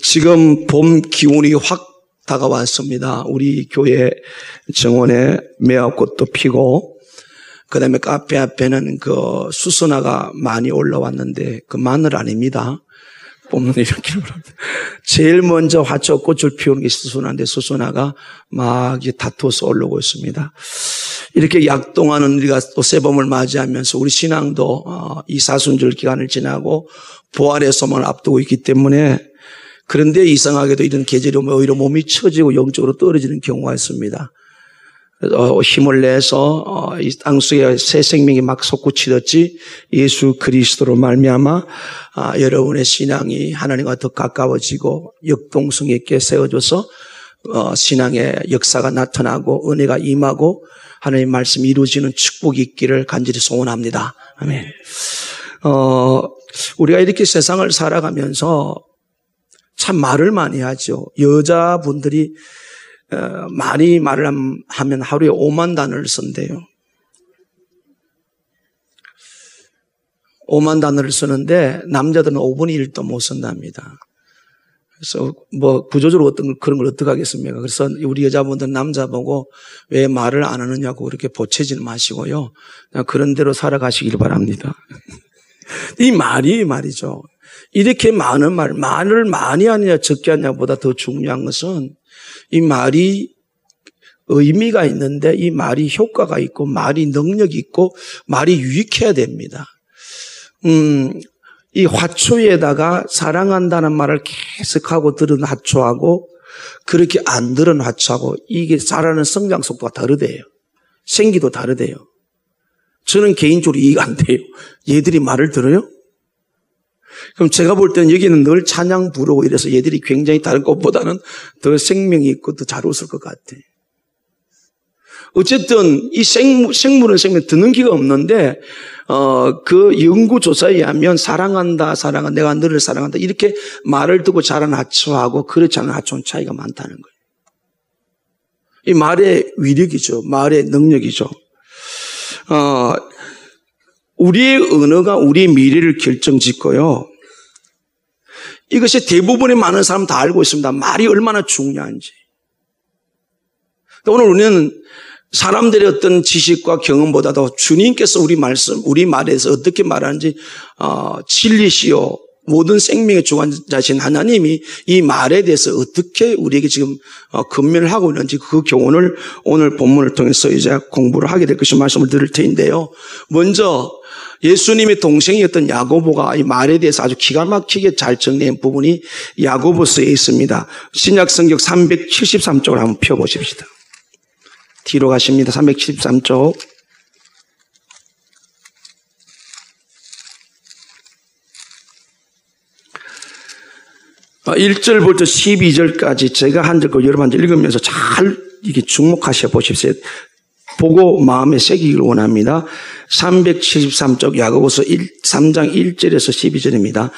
지금 봄 기온이 확 다가왔습니다. 우리 교회 정원에 매화꽃도 피고, 그 다음에 카페 앞에는 그 수선화가 많이 올라왔는데, 그 마늘 아닙니다. 봄은 이렇게 올라옵니다. 제일 먼저 화초꽃을 피우는 게 수선화인데, 수선화가 막 다투어서 올라오고 있습니다. 이렇게 약동하는 우리가 또 새봄을 맞이하면서 우리 신앙도 이 사순절 기간을 지나고 부활의 소망을 앞두고 있기 때문에, 그런데 이상하게도 이런 계절이 오면 오히려 몸이 처지고 영적으로 떨어지는 경우가 있습니다. 힘을 내서 이 땅속에 새 생명이 막 솟구치듯이 예수 그리스도로 말미암아 여러분의 신앙이 하나님과 더 가까워지고 역동성 있게 세워져서 신앙의 역사가 나타나고 은혜가 임하고 하나님의 말씀이 이루어지는 축복이 있기를 간절히 소원합니다. 아멘. 우리가 이렇게 세상을 살아가면서 참 말을 많이 하죠. 여자분들이 많이 말을 하면 하루에 5만 단어를 쓴대요. 5만 단어를 쓰는데 남자들은 5분의 1도 못 쓴답니다. 그래서 뭐 구조적으로 그런 걸 어떻게 하겠습니까? 그래서 우리 여자분들은 남자 보고 왜 말을 안 하느냐고 그렇게 보채지는 마시고요. 그냥 그런 대로 살아가시길 바랍니다. 이 말이 말이죠. 이렇게 많은 말을 많이 하느냐 적게 하느냐보다 더 중요한 것은 이 말이 의미가 있는데 이 말이 효과가 있고 말이 능력이 있고 말이 유익해야 됩니다. 이 화초에다가 사랑한다는 말을 계속하고 들은 화초하고 그렇게 안 들은 화초하고 이게 자라는 성장 속도가 다르대요. 생기도 다르대요. 저는 개인적으로 이해가 안 돼요. 얘들이 말을 들어요? 그럼 제가 볼 때는 여기는 늘 찬양 부르고 이래서 얘들이 굉장히 다른 것보다는 더 생명이 있고 더 잘 웃을 것 같아. 어쨌든 이 생물은 듣는 기가 없는데 그 연구조사에 의하면 사랑한다, 내가 너를 사랑한다 이렇게 말을 듣고 자란 하초하고 그렇지 않은 하초는 차이가 많다는 거예요. 이 말의 위력이죠. 말의 능력이죠. 우리의 언어가 우리의 미래를 결정짓고요. 이것이 대부분의 많은 사람 다 알고 있습니다. 말이 얼마나 중요한지. 오늘 우리는 사람들의 어떤 지식과 경험보다도 주님께서 우리 말에서 어떻게 말하는지 진리시요 모든 생명의 주관자신 하나님이 이 말에 대해서 어떻게 우리에게 지금 권면을 하고 있는지 그 교훈을 오늘 본문을 통해서 이제 공부를 하게 될 것이 말씀을 드릴 텐데요. 먼저 예수님의 동생이었던 야고보가 이 말에 대해서 아주 기가 막히게 잘 정리한 부분이 야고보서에 있습니다. 신약성경 373쪽을 한번 펴보십시다. 뒤로 가십니다. 373쪽. 아, 1절부터 12절까지 제가 한 절, 여러분 한 절 읽으면서 잘 이게 주목하셔 보십시오. 보고 마음에 새기기를 원합니다. 373쪽 야고보서 3장 1절에서 12절입니다.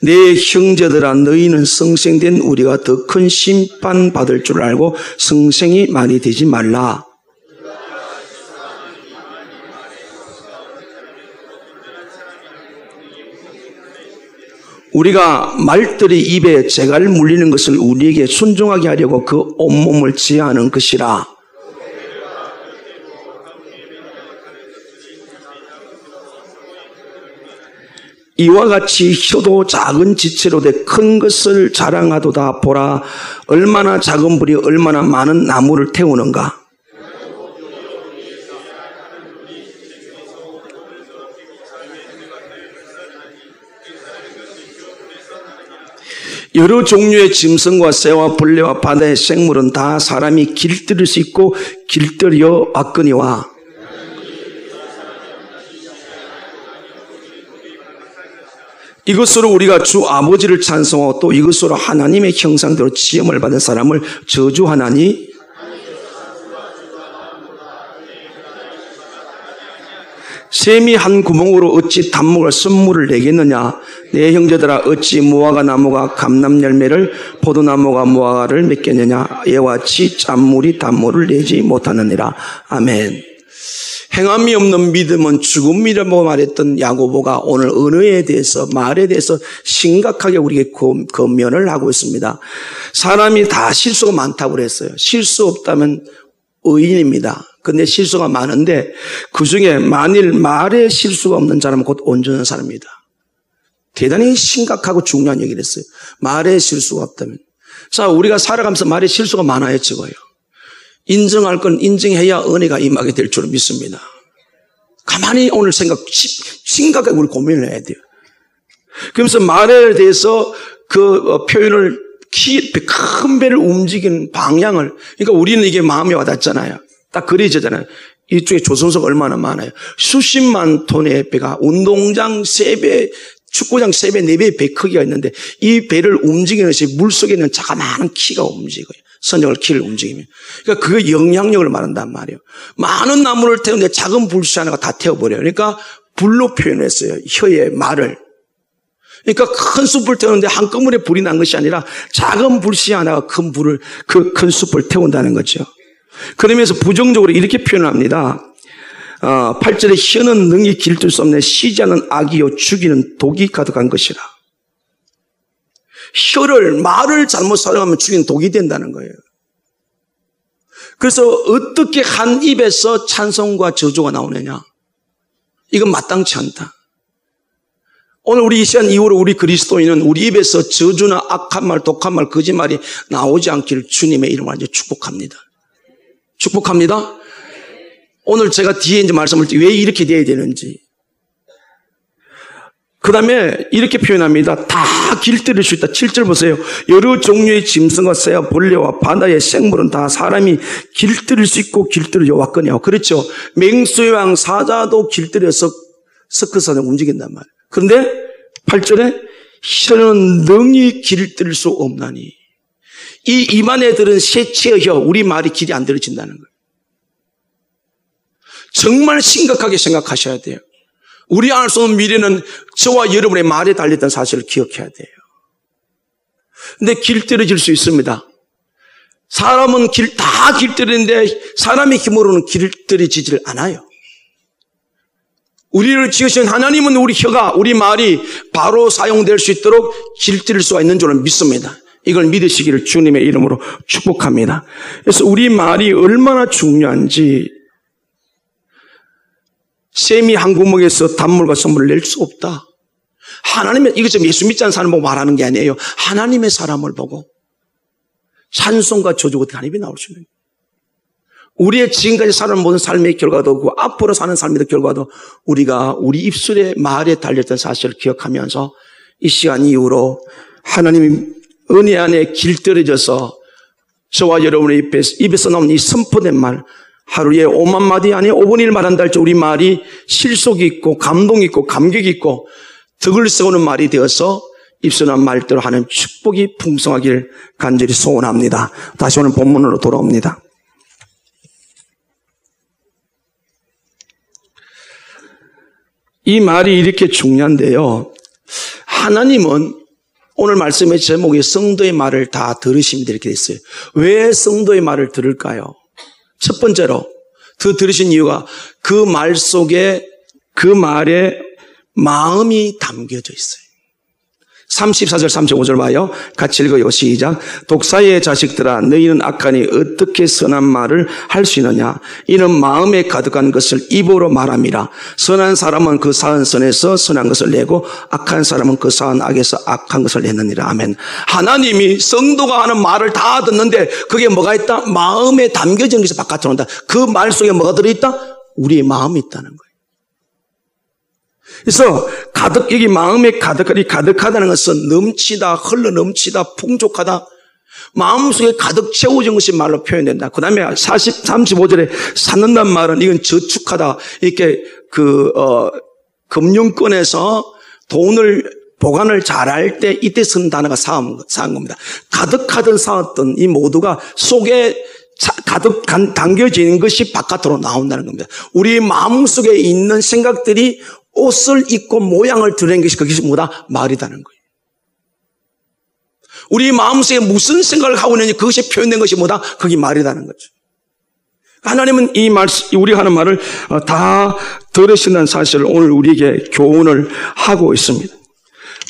내 형제들아 너희는 성생된 우리가 더 큰 심판 받을 줄 알고 성생이 말이 되지 말라. 우리가 말들이 입에 재갈 물리는 것을 우리에게 순종하게 하려고 그 온몸을 지하는 것이라. 이와 같이 혀도 작은 지체로 돼 큰 것을 자랑하도다. 보라, 얼마나 작은 불이 얼마나 많은 나무를 태우는가. 여러 종류의 짐승과 새와 벌레와 바다의 생물은 다 사람이 길들일 수 있고 길들여 왔거니와 이것으로 우리가 주 아버지를 찬송하고 또 이것으로 하나님의 형상대로 지음을 받은 사람을 저주하나니 샘이 한 구멍으로 어찌 단목을 선물을 내겠느냐. 내 형제들아 어찌 무화과 나무가 감람 열매를 포도나무가 무화과를 맺겠느냐. 이와 같이 짠물이 단물을 내지 못하느니라. 아멘. 행함이 없는 믿음은 죽음이라고 말했던 야고보가 오늘 언어에 대해서, 말에 대해서 심각하게 우리에게 권면을 하고 있습니다. 사람이 다 실수가 많다고 그랬어요. 실수 없다면 의인입니다. 근데 실수가 많은데 그중에 만일 말에 실수가 없는 사람은 곧 온전한 사람입니다. 대단히 심각하고 중요한 얘기를 했어요. 말에 실수가 없다면. 자, 우리가 살아가면서 말에 실수가 많아요, 적어요. 인정할 건 인정해야 은혜가 임하게 될 줄 믿습니다. 가만히 오늘 심각하게 우리 고민을 해야 돼요. 그러면서 말에 대해서 그 표현을 큰 배를 움직이는 방향을, 그러니까 우리는 이게 마음에 와닿잖아요. 딱 그려지잖아요. 이쪽에 조선소가 얼마나 많아요. 수십만 톤의 배가 운동장 3배, 축구장 3배, 4배의 배 크기가 있는데 이 배를 움직이는 것이 물속에 있는 자그마한 키가 움직여요. 선역을 키를 움직이면. 그러니까 그 영향력을 말한단 말이에요. 많은 나무를 태우는데 작은 불씨 하나가 다 태워버려요. 그러니까 불로 표현했어요. 혀의 말을. 그러니까 큰 숲을 태우는데 한꺼번에 불이 난 것이 아니라 작은 불씨 하나가 큰 불을, 그 큰 숲을 태운다는 거죠. 그러면서 부정적으로 이렇게 표현합니다. 8절에 혀는 능히 길들 수 없네. 쉬지 않는 악이요 죽이는 독이 가득한 것이라. 말을 잘못 사용하면 죽이는 독이 된다는 거예요. 그래서 어떻게 한 입에서 찬송과 저주가 나오느냐. 이건 마땅치 않다. 오늘 우리 이 시간 이후로 우리 그리스도인은 우리 입에서 저주나 악한 말, 독한 말, 거짓말이 나오지 않기를 주님의 이름으로 이제 축복합니다. 축복합니다. 오늘 제가 뒤에 이제 말씀을 왜 이렇게 돼야 되는지. 그 다음에 이렇게 표현합니다. 다 길들일 수 있다. 7절 보세요. 여러 종류의 짐승과 새와 벌레와 바다의 생물은 다 사람이 길들일 수 있고 길들여 왔거니와. 그렇죠. 맹수의 왕 사자도 길들여서 서커스에 움직인단 말이에요. 그런데 8절에 혀는 능히 길들일 수 없나니. 이 입안에 들은 새치의 혀, 우리 말이 길이 안 들어진다는 거예요. 정말 심각하게 생각하셔야 돼요. 우리 알 수 없는 미래는 저와 여러분의 말에 달렸다는 사실을 기억해야 돼요. 근데 길들여질 수 있습니다. 사람은 다 길들이는데 사람의 힘으로는 길들여지질 않아요. 우리를 지으신 하나님은 우리 혀가, 우리 말이 바로 사용될 수 있도록 길들일 수가 있는 줄은 믿습니다. 이걸 믿으시기를 주님의 이름으로 축복합니다. 그래서 우리 말이 얼마나 중요한지, 샘이 한 구멍에서 단물과 선물을 낼 수 없다. 하나님의, 이거 좀 예수 믿지 않는 사람 보고 말하는 게 아니에요. 하나님의 사람을 보고 찬송과 저주가 단입이 나올 수 있는 거예요. 우리의 지금까지 살아온 모든 삶의 결과도 그 앞으로 사는 삶의 결과도 우리가 우리 입술의 말에 달렸던 사실을 기억하면서 이 시간 이후로 하나님이 은혜 안에 길들여져서 저와 여러분의 입에서 나온 이 선포된 말, 하루에 5만 마디 아니 5분 1 말한다 할지 우리 말이 실속이 있고 감동이 있고 감격이 있고 덕을 세우는 말이 되어서 입술한 말대로 하는 축복이 풍성하길 간절히 소원합니다. 다시 오늘 본문으로 돌아옵니다. 이 말이 이렇게 중요한데요. 하나님은 오늘 말씀의 제목이 성도의 말을 다 들으십니다 이렇게 돼 있어요. 왜 성도의 말을 들을까요? 첫 번째로 더 들으신 이유가 그 말 속에 그 말에 마음이 담겨져 있어요. 34절 35절 봐요. 같이 읽어요. 시작. 독사의 자식들아 너희는 악하니 어떻게 선한 말을 할 수 있느냐. 이는 마음에 가득한 것을 입으로 말함이라. 선한 사람은 그 사한 선에서 선한 것을 내고 악한 사람은 그 사한 악에서 악한 것을 내느니라. 아멘. 하나님이 성도가 하는 말을 다 듣는데 그게 뭐가 있다? 마음에 담겨진 것이 바깥으로 온다. 그 말 속에 뭐가 들어있다? 우리의 마음이 있다는 거예요. 그래서 여기 마음에 가득하다는 것은 넘치다, 흘러 넘치다, 풍족하다. 마음속에 가득 채워진 것이 말로 표현된다. 그 다음에 35절에 쌓는단 말은 이건 저축하다. 이렇게 금융권에서 돈을 보관을 잘할 때 이때 쓴 단어가 쌓은 겁니다. 가득하든 쌓았든 이 모두가 속에 가득 담겨지는 것이 바깥으로 나온다는 겁니다. 우리 마음속에 있는 생각들이 옷을 입고 모양을 드러낸 것이 그것이 뭐다? 말이라는 거예요. 우리 마음속에 무슨 생각을 하고 있는지 그것이 표현된 것이 뭐다? 그게 말이라는 거죠. 하나님은 이 말씀, 우리가 하는 말을 다 들으신다는 사실을 오늘 우리에게 교훈을 하고 있습니다.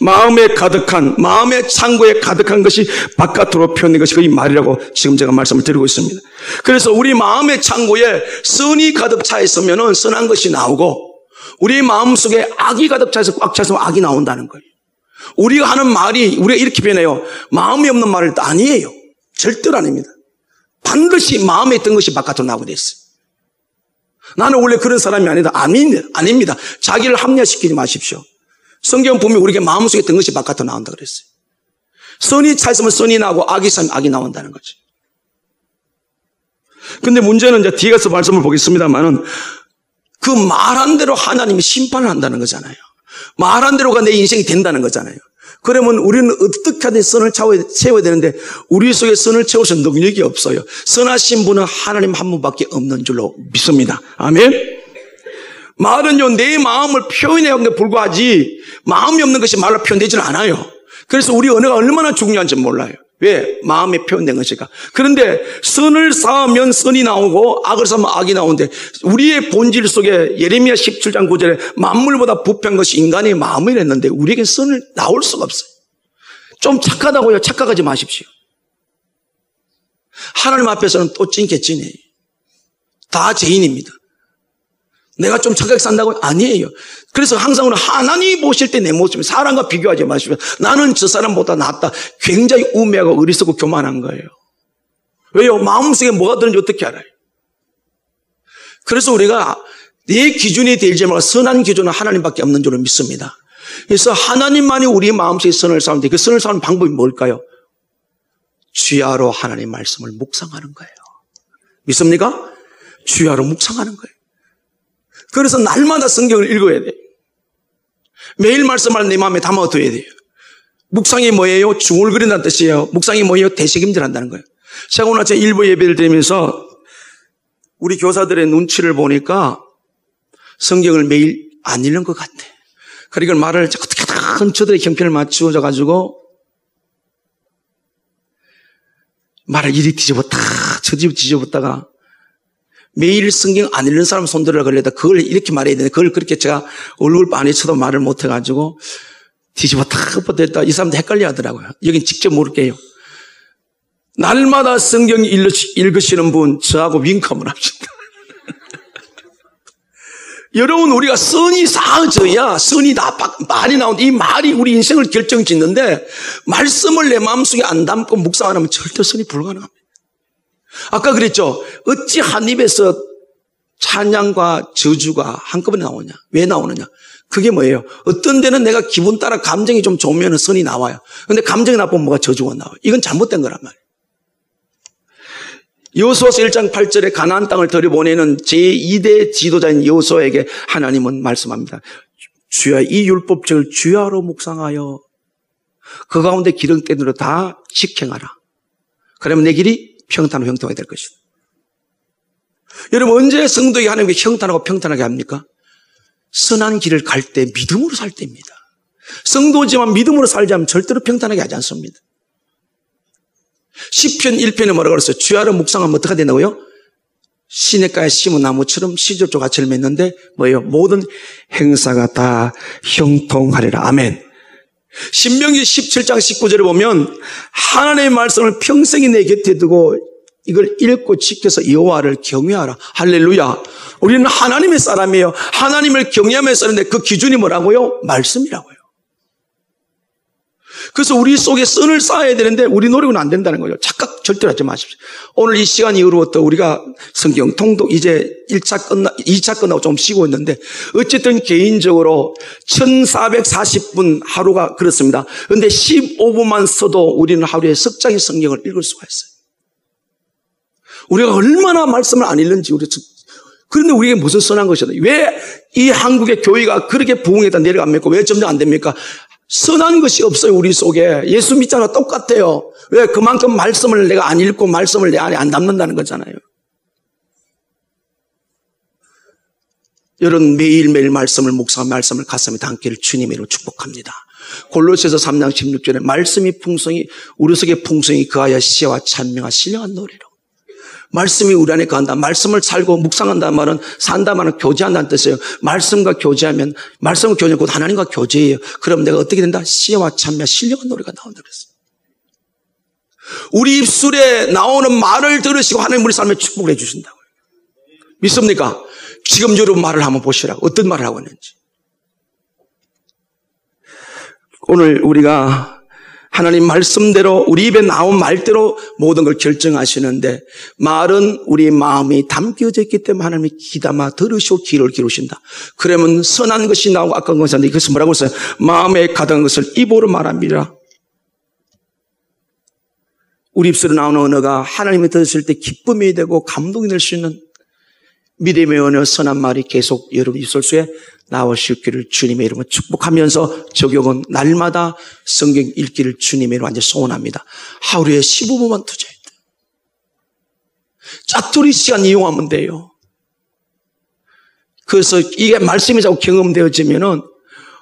마음의 창고에 가득한 것이 바깥으로 표현된 것이 그 이 말이라고 지금 제가 말씀을 드리고 있습니다. 그래서 우리 마음의 창고에 선이 가득 차 있으면 선한 것이 나오고, 우리 마음 속에 악이 가득 차 있어 꽉 차 있으면 악이 나온다는 거예요. 우리가 하는 말이, 우리가 이렇게 변해요. 마음이 없는 말은 아니에요. 절대로 아닙니다. 반드시 마음에 있던 것이 바깥으로 나오게 돼 있어요. 나는 원래 그런 사람이 아닙니다. 자기를 합리화시키지 마십시오. 성경 보면 우리에게 마음속에 있던 것이 바깥으로 나온다 그랬어요. 선이 차 있으면 선이 나오고 악이 있으면 악이 나온다는 거죠. 근데 문제는 이제 뒤에 가서 말씀을 보겠습니다만은 그 말한 대로 하나님이 심판을 한다는 거잖아요. 말한 대로가 내 인생이 된다는 거잖아요. 그러면 우리는 어떻게 하든 선을 채워야 되는데 우리 속에 선을 채울 수 있는 능력이 없어요. 선하신 분은 하나님 한 분밖에 없는 줄로 믿습니다. 아멘. 말은요, 내 마음을 표현해야 하는 게 불과하지 마음이 없는 것이 말로 표현되지는 않아요. 그래서 우리 언어가 얼마나 중요한지 몰라요. 왜? 마음에 표현된 것이니까. 그런데 선을 쌓으면 선이 나오고 악을 쌓으면 악이 나오는데 우리의 본질 속에 예레미야 17장 9절에 만물보다 부패한 것이 인간의 마음이랬는데 우리에게 선을 나올 수가 없어요. 좀 착하다고요. 착각하지 마십시오. 하나님 앞에서는 또 찐개찐이에요. 다 죄인입니다. 내가 좀 착하게 산다고? 아니에요. 그래서 항상 하나님이 보실 때 내 모습이 사람과 비교하지 마시고 나는 저 사람보다 낫다. 굉장히 우매하고 어리석고 교만한 거예요. 왜요? 마음속에 뭐가 드는지 어떻게 알아요? 그래서 우리가 내 기준이 되지 말고 선한 기준은 하나님밖에 없는 줄로 믿습니다. 그래서 하나님만이 우리 마음속에 선을 쌓는데 그 선을 쌓는 방법이 뭘까요? 주야로 하나님 말씀을 묵상하는 거예요. 믿습니까? 주야로 묵상하는 거예요. 그래서 날마다 성경을 읽어야 돼요. 매일 말씀을 내 마음에 담아둬야 돼요. 묵상이 뭐예요? 중얼거린다는 뜻이에요. 묵상이 뭐예요? 되새김질한다는 거예요. 제가 오늘 아침 일부 예배를 드리면서 우리 교사들의 눈치를 보니까 성경을 매일 안 읽는 것 같아. 그러니까 말을 어떻게든 저들의 형편을 맞추어져가지고 말을 이리 뒤집었다 저집 뒤집었다가 매일 성경 안 읽는 사람 손들어 걸려다 그걸 이렇게 말해야 되는데 그걸 그렇게 제가 얼굴 빤히 쳐도 말을 못해가지고 뒤집었다 엎었다 이 사람도 헷갈려 하더라고요. 여긴 직접 물을게요. 날마다 성경 읽으시는 분 저하고 윙크를 합시다. 여러분 우리가 선이 쌓아져야 선이 다 말이 나오는데 이 말이 우리 인생을 결정짓는데 말씀을 내 마음속에 안 담고 묵상 안 하면 절대 선이 불가능합니다. 아까 그랬죠. 어찌 한 입에서 찬양과 저주가 한꺼번에 나오냐. 왜 나오느냐. 그게 뭐예요? 어떤 데는 내가 기분 따라 감정이 좀 좋으면 선이 나와요. 근데 감정이 나쁘면 뭐가 저주가 나와요. 이건 잘못된 거란 말이에요. 여호수아서 1장 8절에 가나안 땅을 들여보내는 제2대 지도자인 여호수아에게 하나님은 말씀합니다. 주야 이 율법책을 주야로 묵상하여 그 가운데 기름때대로 다 직행하라. 그러면 내 길이 평탄하고 형통하게 될 것이다. 여러분 언제 성도에게 하나님께 형탄하고 평탄하게 합니까? 선한 길을 갈 때 믿음으로 살 때입니다. 성도지만 믿음으로 살지 않으면 절대로 평탄하게 하지 않습니다. 시편 1편에 뭐라고 그랬어요? 주야로 묵상하면 어떻게 된다고요? 시냇가에 심은 나무처럼 시절조 가치를 맺는데 뭐예요? 모든 행사가 다 형통하리라. 아멘. 신명기 17장 19절에 보면 하나님의 말씀을 평생이 내 곁에 두고 이걸 읽고 지켜서 여호와를 경외하라. 할렐루야. 우리는 하나님의 사람이에요. 하나님을 경외하며 사는데 그 기준이 뭐라고요? 말씀이라고요. 그래서 우리 속에 선을 쌓아야 되는데 우리 노력은 안 된다는 거죠. 착각 절대로 하지 마십시오. 오늘 이 시간 이후로부터 우리가 성경 통독 이제 2차 끝나고 좀 쉬고 있는데 어쨌든 개인적으로 1440분 하루가 그렇습니다. 그런데 15분만 써도 우리는 하루에 석 장의 성경을 읽을 수가 있어요. 우리가 얼마나 말씀을 안 읽는지 그런데 우리에게 무슨 선한 것이다. 왜 이 한국의 교회가 그렇게 부흥에다 내려갑니까? 왜 점점 안 됩니까? 선한 것이 없어요. 우리 속에. 예수 믿잖아. 똑같아요. 왜? 그만큼 말씀을 내가 안 읽고 말씀을 내 안에 안 담는다는 거잖아요. 여러분 매일매일 말씀을 묵상한 말씀을 가슴에 담기를 주님의 이름으로 축복합니다. 골로새서 3장 16절에 말씀이 풍성히 우리 속에 풍성히 그하여 시와 찬명하 신령한 노래로 말씀이 우리 안에 거한다. 말씀을 살고 묵상한다는 말은 산다 말은 교제한다는 뜻이에요. 말씀과 교제하면 말씀을 교제하면 곧 하나님과 교제해요. 그럼 내가 어떻게 된다? 시와 참며 신령한 노래가 나온다 그랬어요. 우리 입술에 나오는 말을 들으시고 하나님 우리 삶에 축복을 해주신다고요. 믿습니까? 지금 여러분 말을 한번 보시라고. 어떤 말을 하고 있는지. 오늘 우리가 하나님 말씀대로 우리 입에 나온 말대로 모든 걸 결정하시는데 말은 우리 마음이 담겨져 있기 때문에 하나님이 귀담아 들으시고 귀를 기울이신다. 그러면 선한 것이 나오고 악한 것이 나오는데 이것은 뭐라고 했어요? 마음에 가득한 것을 입으로 말합니다. 우리 입술에 나오는 언어가 하나님이 들으실 때 기쁨이 되고 감동이 될 수 있는 믿음의 언어 선한 말이 계속 여러분 입술수에 나오시기를 주님의 이름으로 축복하면서 적용은 날마다 성경 읽기를 주님의 이름으로 완전히 소원합니다. 하루에 15분만 투자해야 돼요. 짜투리 시간 이용하면 돼요. 그래서 이게 말씀이 자꾸 경험되어지면은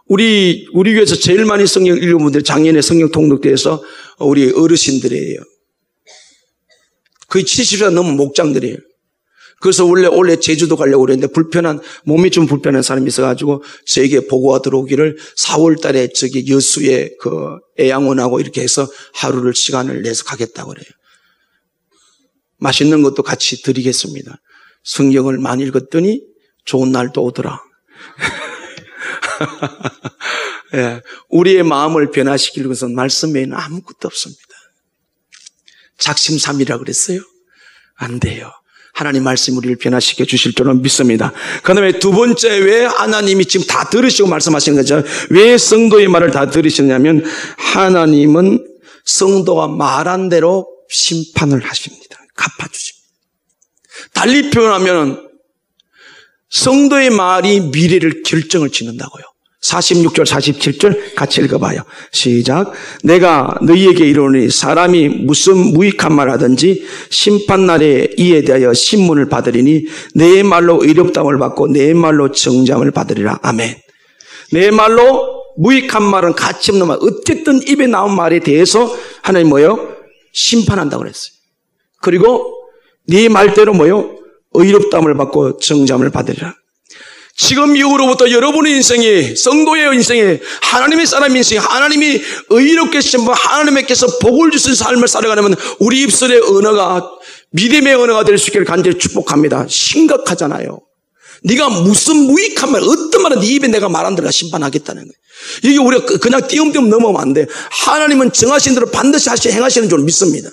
우리 교회에서 제일 많이 성경 읽은 분들이 작년에 성경 통독대에서 우리 어르신들이에요. 거의 70살 넘은 목장들이에요. 그래서 원래 제주도 가려고 그랬는데 몸이 좀 불편한 사람이 있어가지고 저에게 보고가 들어오기를 4월 달에 저기 여수에 그 애양원하고 이렇게 해서 하루를 시간을 내서 가겠다고 그래요. 맛있는 것도 같이 드리겠습니다. 성경을 많이 읽었더니 좋은 날도 오더라. 예, 우리의 마음을 변화시킬 것은 말씀 외에는 아무것도 없습니다. 작심삼일이라고 그랬어요? 안 돼요. 하나님 말씀 우리를 변화시켜 주실 줄은 믿습니다. 그 다음에 두 번째, 왜 하나님이 지금 다 들으시고 말씀하시는 거죠? 왜 성도의 말을 다 들으시냐면 하나님은 성도가 말한 대로 심판을 하십니다. 갚아주십니다. 달리 표현하면 성도의 말이 미래를 결정을 짓는다고요. 46절 47절 같이 읽어봐요. 시작. 내가 너희에게 이르노니 사람이 무슨 무익한 말 하든지 심판날에 이에 대하여 신문을 받으리니 내 말로 의롭다함을 받고 내 말로 정죄함을 받으리라. 아멘. 내 말로 무익한 말은 가치 없는 말, 어쨌든 입에 나온 말에 대해서 하나님 뭐예요? 심판한다고 그랬어요. 그리고 네 말대로 뭐예요? 의롭다함을 받고 정죄함을 받으리라. 지금 이후로부터 여러분의 인생이, 성도의 인생이, 하나님의 사람의 인생이, 하나님이 의롭게 신분, 하나님께서 복을 주신 삶을 살아가려면 우리 입술의 언어가 믿음의 언어가 될 수 있기를 간절히 축복합니다. 심각하잖아요. 네가 무슨 무익한 말, 어떤 말은 네 입에 내가 말한 대로 심판하겠다는 거예요. 이게 우리가 그냥 띄엄띄엄 넘어가면 안 돼. 하나님은 정하신 대로 반드시 행하시는 줄 믿습니다.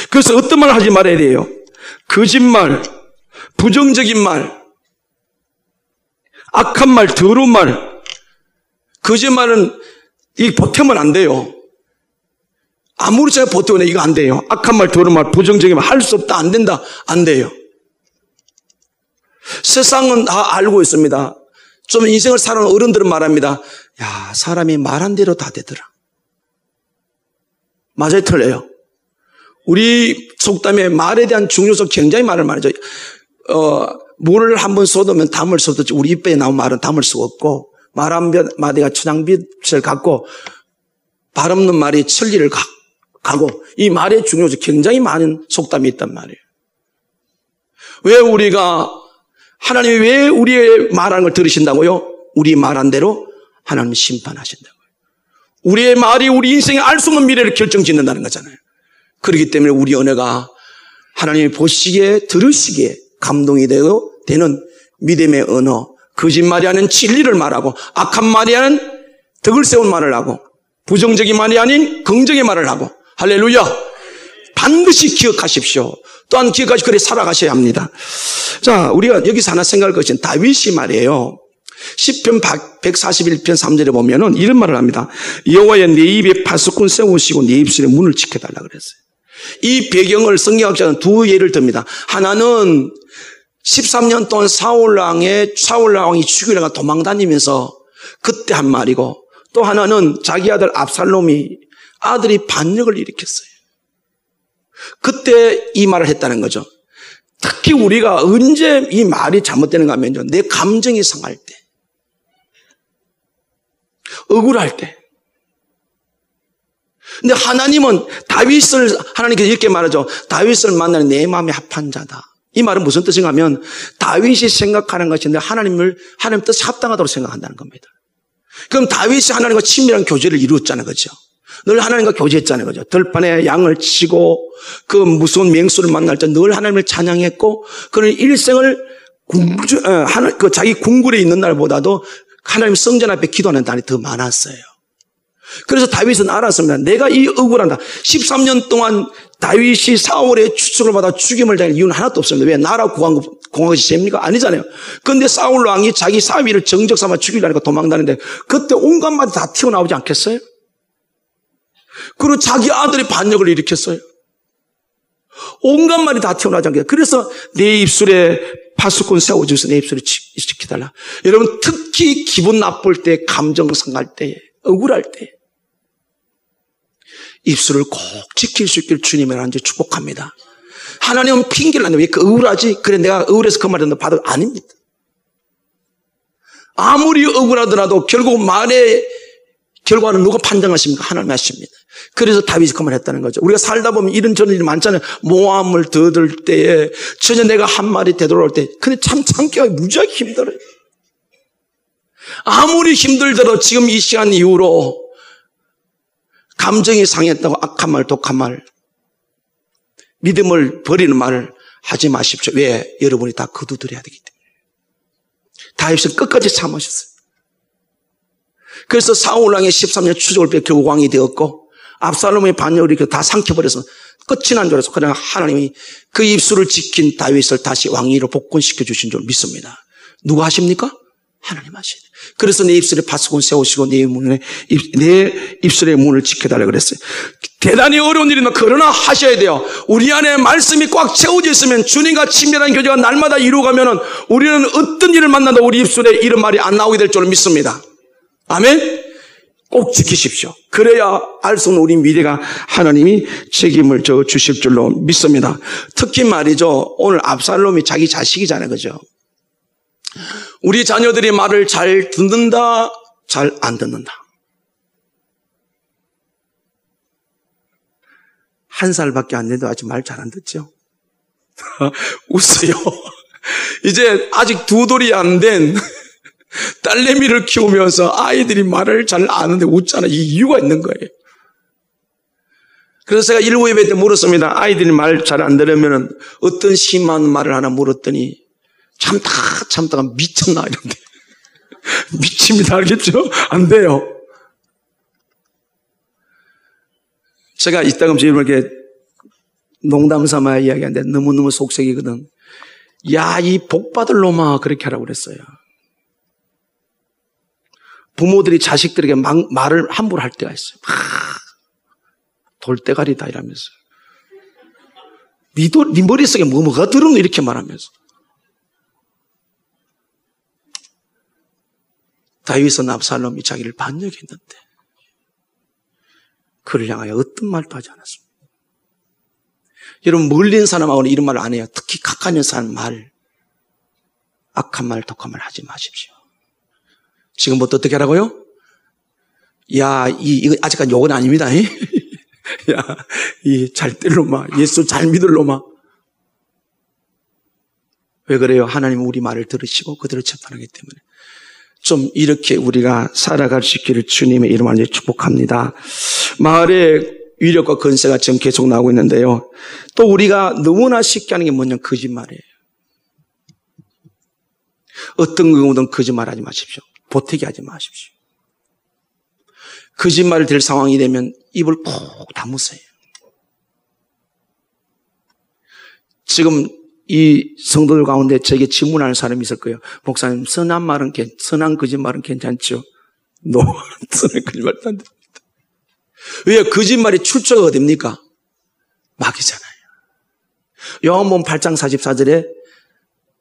그래서 어떤 말을 하지 말아야 돼요? 거짓말, 부정적인 말, 악한 말, 더러운 말, 거짓말은 이 보태면 안 돼요. 아무리 제가 보태면 이거 안 돼요. 악한 말, 더러운 말, 부정적인 말 할 수 없다, 안 된다, 안 돼요. 세상은 다 알고 있습니다. 좀 인생을 살아온 어른들은 말합니다. 야, 사람이 말한 대로 다 되더라. 맞아요, 틀려요? 우리 속담에 말에 대한 중요성 굉장히 말하죠. 물을 한번 쏟으면 담을 쏟았지 우리 입에 나온 말은 담을 수가 없고 말 한 마디가 천양빛을 갖고 발 없는 말이 천리를 가고 이 말의 중요성 굉장히 많은 속담이 있단 말이에요. 왜 우리가 하나님이 왜 우리의 말하는 걸 들으신다고요? 우리 말한 대로 하나님이 심판하신다고요. 우리의 말이 우리 인생의 알 수 없는 미래를 결정짓는다는 거잖아요. 그렇기 때문에 우리 언어가 하나님이 보시기에 들으시기에 감동이 되는 믿음의 언어, 거짓말이 아닌 진리를 말하고 악한 말이 아닌 덕을 세운 말을 하고 부정적인 말이 아닌 긍정의 말을 하고 할렐루야. 반드시 기억하십시오. 또한 기억하시고 그래 살아가셔야 합니다. 자, 우리가 여기서 하나 생각할 것은 다윗이 말이에요. 시편 141편 3절에 보면은 이런 말을 합니다. 여호와여 내 입에 파수꾼 세우시고 내 입술에 문을 지켜달라 그랬어요. 이 배경을 성경학자는 두 예를 듭니다. 하나는 13년 동안 사울 왕이 죽이려고 도망다니면서 그때 한 말이고 또 하나는 자기 아들 압살롬이 아들이 반역을 일으켰어요. 그때 이 말을 했다는 거죠. 특히 우리가 언제 이 말이 잘못되는가 하면요. 내 감정이 상할 때, 억울할 때, 근데 하나님은 하나님께서 이렇게 말하죠. 다윗을 만나는 내 마음에 합한 자다. 이 말은 무슨 뜻인가 하면 다윗이 생각하는 것이 하나님 뜻이 합당하다고 생각한다는 겁니다. 그럼 다윗이 하나님과 친밀한 교제를 이루었잖아요. 그죠? 늘 하나님과 교제했잖아요. 그죠? 들판에 양을 치고 그 무서운 맹수를 만날 때 늘 하나님을 찬양했고 그런 일생을 자기 궁굴에 있는 날보다도 하나님 성전 앞에 기도하는 날이 더 많았어요. 그래서 다윗은 알았습니다. 내가 이 억울한다. 13년 동안 다윗이 사울의 추측을 받아 죽임을 당할 이유는 하나도 없습니다. 왜? 나라 구한 것이 죄입니까? 아니잖아요. 그런데 사울 왕이 자기 사위를 정적 삼아 죽이려니까 도망다니는데 그때 온갖 말이 다 튀어나오지 않겠어요? 그리고 자기 아들이 반역을 일으켰어요. 온갖 말이 다 튀어나오지 않겠어요? 그래서 내 입술에 파수꾼 세워주셔서 내 입술을 지켜달라. 여러분 특히 기분 나쁠 때, 감정 상할 때, 억울할 때 입술을 꼭 지킬 수 있기를 주님의 하나님 축복합니다. 하나님은 핑계를 안 내. 왜 그 억울하지? 그래 내가 억울해서 그 말을 받을 아닙니다. 아무리 억울하더라도 결국 말의 결과는 누가 판정하십니까? 하나님이 하십니다. 그래서 다윗이 그 말을 했다는 거죠. 우리가 살다 보면 이런 저런 일이 많잖아요. 모함을 더들 때에 전혀 내가 한 말이 되돌아올 때 근데 참 참기가 무지하게 힘들어요. 아무리 힘들더라도 지금 이 시간 이후로 감정이 상했다고 악한 말, 독한 말, 믿음을 버리는 말을 하지 마십시오. 왜? 여러분이 다 거두드려야 되기 때문에. 다윗은 끝까지 참으셨어요. 그래서 사울 왕의 13년 추적을 빼 결국 왕이 되었고 압살롬의 반역을 이렇게 다 삼켜버려서 끝이 난 줄 알았어. 그러나 하나님이 그 입술을 지킨 다윗을 다시 왕위로 복권시켜 주신 줄 믿습니다. 누가 하십니까? 하나님 하시네. 그래서 내 입술에 파수꾼 세우시고 내 입술의 문을 지켜달라고 그랬어요. 대단히 어려운 일이나 그러나 하셔야 돼요. 우리 안에 말씀이 꽉 채워져 있으면 주님과 친밀한 교제가 날마다 이루어가면 우리는 어떤 일을 만나도 우리 입술에 이런 말이 안 나오게 될 줄 믿습니다. 아멘? 꼭 지키십시오. 그래야 알 수 없는 우리 미래가 하나님이 책임을 주실 줄로 믿습니다. 특히 말이죠. 오늘 압살롬이 자기 자식이잖아요. 그죠? 우리 자녀들이 말을 잘 듣는다, 잘 안 듣는다. 한 살밖에 안 돼도 아직 말 잘 안 듣죠? 웃어요. 이제 아직 두 돌이 안 된 딸내미를 키우면서 아이들이 말을 잘 안 하는데 웃잖아. 이 이유가 있는 거예요. 그래서 제가 일부 예배 때 물었습니다. 아이들이 말 잘 안 들으면 어떤 심한 말을 하나 물었더니 참다가 미쳤나 이런데 미칩니다. 알겠죠? 안 돼요. 제가 이따금 이렇게 농담 삼아 이야기하는데 너무너무 속색이거든. 야, 이 복받을 놈아 그렇게 하라고 그랬어요. 부모들이 자식들에게 말을 함부로 할 때가 있어요. 돌대가리다 이러면서 네 머릿속에 뭐가 들었노 이렇게 말하면서. 다윗은 압살롬이 자기를 반역했는데 그를 향하여 어떤 말도 하지 않았습니다. 여러분 멀리 있는 사람하고는 이런 말을 안 해요. 특히 가까이 있는 사람 말, 악한 말, 독한 말 하지 마십시오. 지금부터 어떻게 하라고요? 야, 이거 아직까지 욕은 아닙니다. 야, 이 잘 될 놈아, 예수 잘 믿을 놈아. 왜 그래요? 하나님은 우리 말을 들으시고 그대로 재판하기 때문에. 좀 이렇게 우리가 살아갈 수 있기를 주님의 이름으로 축복합니다. 마을의 위력과 건세가 지금 계속 나오고 있는데요. 또 우리가 너무나 쉽게 하는 게 뭐냐면 거짓말이에요. 어떤 경우든 거짓말하지 마십시오. 보태기 하지 마십시오. 거짓말을 될 상황이 되면 입을 푹 다무세요. 지금 이 성도들 가운데 저에게 질문하는 사람이 있을 거예요. 목사님, 선한 거짓말은 괜찮죠? 선한 거짓말은 안 됩니다. 왜? 거짓말이 출처가 어딥니까? 마귀잖아요. 요한복음 8장 44절에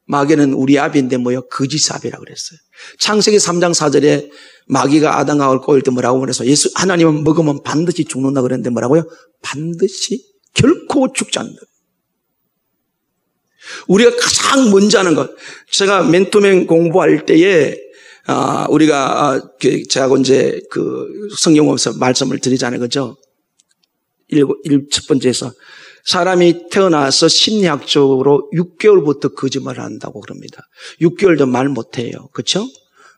마귀는 우리 아비인데 거짓아비라고 그랬어요. 창세기 3장 4절에 마귀가 아담과 하와를 꼬일 때 뭐라고 그래서 하나님은 먹으면 반드시 죽는다 그랬는데 뭐라고요? 반드시 결코 죽지 않는다. 우리가 가장 먼저 하는 것. 제가 맨투맨 공부할 때에 제가 이제 그 성경에서 말씀을 드리잖아요. 그죠? 첫 번째에서 사람이 태어나서 심리학적으로 6개월부터 거짓말을 한다고 그럽니다. 6개월도 말 못해요. 그렇죠?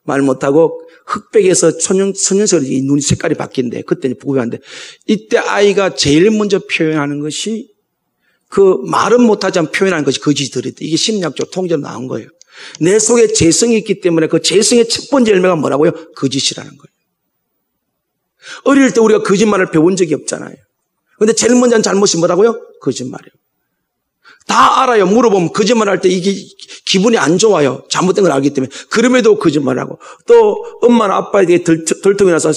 말 못하고 흑백에서 소년설이 눈 색깔이 바뀐대. 그때는 부부한데 이때 아이가 제일 먼저 표현하는 것이 그 말은 못하지만 표현하는 것이 거짓이 들었대. 이게 심리학적으로 통계로 나온 거예요. 내 속에 재성이 있기 때문에 그 재성의 첫 번째 열매가 뭐라고요? 거짓이라는 거예요. 어릴 때 우리가 거짓말을 배운 적이 없잖아요. 근데 제일 먼저 한 잘못이 뭐라고요? 거짓말이에요. 다 알아요. 물어보면 거짓말할 때 이게 기분이 안 좋아요. 잘못된 걸 알기 때문에. 그럼에도 거짓말하고 또 엄마나 아빠에게 덜통이 나서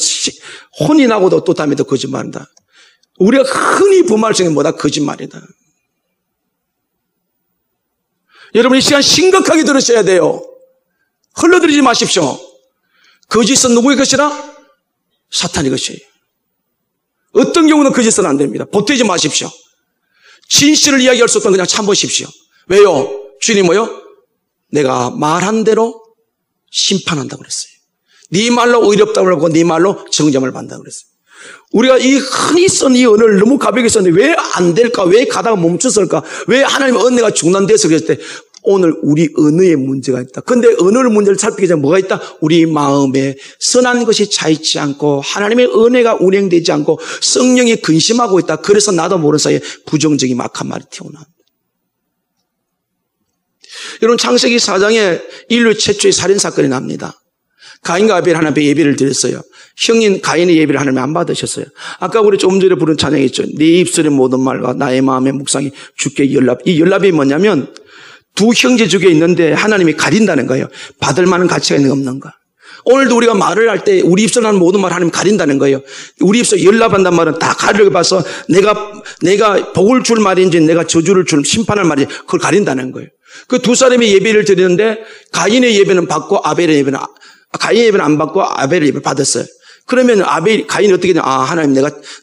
혼이 나고도 또 다음에 또 거짓말한다. 우리가 흔히 범할 중에 뭐다? 거짓말이다. 여러분 이 시간 심각하게 들으셔야 돼요. 흘러들이지 마십시오. 거짓은 누구의 것이라? 사탄의 것이에요. 어떤 경우는 거짓은 안 됩니다. 보태지 마십시오. 진실을 이야기할 수 없다면 그냥 참으십시오. 왜요? 주님이 뭐요? 내가 말한 대로 심판한다고 그랬어요. 네 말로 의롭다고 그러고 네 말로 정죄를 받는다고 그랬어요. 우리가 이 흔히 쓴 이 언어를 너무 가볍게 썼는데 왜 안 될까? 왜 가다가 멈췄을까? 왜 하나님의 은혜가 중단돼서 그랬을 때 오늘 우리 언어에 문제가 있다. 그런데 언어의 문제를 살피기 전에 뭐가 있다? 우리 마음에 선한 것이 차있지 않고 하나님의 은혜가 운행되지 않고 성령이 근심하고 있다. 그래서 나도 모르는 사이에 부정적인 악한 말이 튀어나온다. 여러분 창세기 4장에 인류 최초의 살인사건이 납니다. 가인과 아벨 하나님께 예배를 드렸어요. 형인 가인의 예배를 하나님 안 받으셨어요. 아까 우리 조금 전에 부른 찬양이 있죠. 네 입술의 모든 말과 나의 마음의 묵상이 주께 연락. 이 연락이 뭐냐면 두 형제 중에 있는데 하나님이 가린다는 거예요. 받을 만한 가치가 있는 가 없는가. 오늘도 우리가 말을 할 때 우리 입술로 하는 모든 말을 하나님 가린다는 거예요. 우리 입술 연락한다는 말은 다 가려봐서 내가 복을 줄 말인지 내가 저주를 줄 심판할 말인지 그걸 가린다는 거예요. 그 두 사람이 예배를 드리는데 가인의 예배는 받고 아벨의 예배는 가인의 예배는 안 받고 아벨의 예배를 받았어요. 그러면 가인이 어떻게 되냐? 아, 하나님